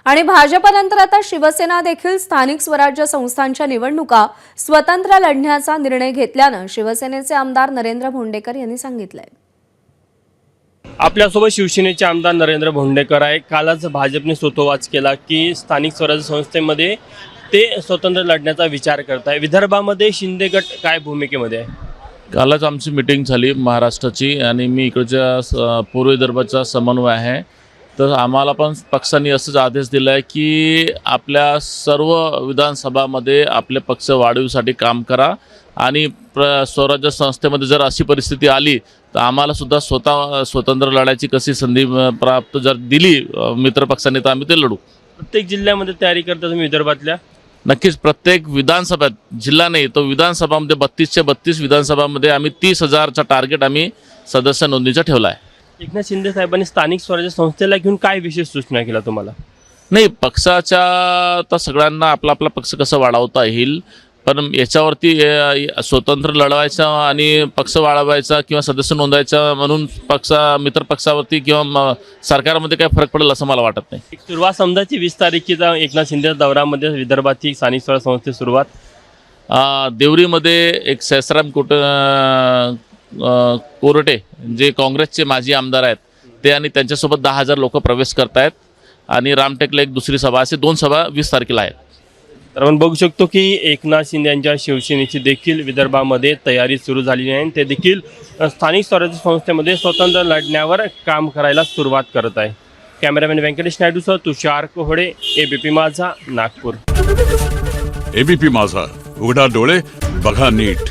आणि भाजपनंतर आता शिवसेना देखील स्थानिक स्वराज्य संस्थांच्या निवडणुका स्वतंत्र लढण्याचा निर्णय घेतल्यानं शिवसेनेचे आमदार नरेंद्र भोंडेकर यांनी सांगितलंय। आपल्यासोबत शिवसेनेचे आमदार नरेंद्र भोंडेकर आहे। कालच भाजपने सूतोवाच केला की स्थानिक स्वराज्य संस्थेमध्ये ते स्वतंत्र लढण्याचा विचार करत आहे। विदर्भामध्ये शिंदे गट काय भूमिकेमध्ये आहे? कालच आमची मीटिंग झाली महाराष्ट्राची आणि मी इकडच्या पूर्व विदर्भाचा समन्वय आहे। तर आम्हाला पण पक्षांनी असंच आदेश दिला आहे की आपल्या सर्व विधानसभामध्ये आपले पक्ष वाढीसाठी काम करा आणि स्वराज्य संस्थेमध्ये जर अशी परिस्थिती आली तर आम्हाला सुद्धा स्वतंत्र लढायची कशी संधी प्राप्त जर दिली मित्रपक्षांनी तर आम्ही ते लढू। प्रत्येक जिल्ह्यामध्ये तयारी करता तुम्ही विदर्भातल्या? नक्कीच प्रत्येक विधानसभेत, जिल्हा नाही तो विधानसभामध्ये 32च्या 32 विधानसभामध्ये आम्ही 30,000चा टार्गेट आम्ही सदस्य नोंदणीचा ठेवला आहे। एकनाथ शिंदे साहेबांनी स्थानिक स्वराज्य संस्थेला घेऊन काय विशेष सूचना केला तुम्हाला? नाही, पक्षाच्या तर सगळ्यांना आपला आपला पक्ष कसं वाढवता येईल, पण याच्यावरती स्वतंत्र लढवायचा आणि पक्ष वाढवायचा किंवा सदस्य नोंदवायचा म्हणून मित्र पक्षावरती किंवा सरकारमध्ये काय फरक पडेल असं मला वाटत नाही। सुरुवात समजायची 20 तारखेचा एकनाथ शिंदे दौऱ्यामध्ये विदर्भाची स्थानिक स्वराज्य संस्थेची सुरुवात देवरीमध्ये एक सहस्राम कोरटे जे काँग्रेसचे माजी आमदार आहेत ते आणि त्यांच्यासोबत 10,000 लोक प्रवेश करत आहेत आणि रामटेकला एक दुसरी सभा, असे 2 सभा 20 तारखेला आहेत। तर आपण बघू शकतो की एकनाथ शिंदे यांच्या शिवसेनेची देखील विदर्भामध्ये तयारी सुरू झालेली आहे। ते देखील स्थानिक स्वराज्य संस्थेमध्ये स्वतंत्र लढण्यावर काम करायला सुरुवात करत आहे। कॅमेरामॅन व्यंकटेश नायडूसह तुषार कोहडे, एबीपी माझा, नागपूर। एबीपी माझा, उघडा डोळे बघा नीट।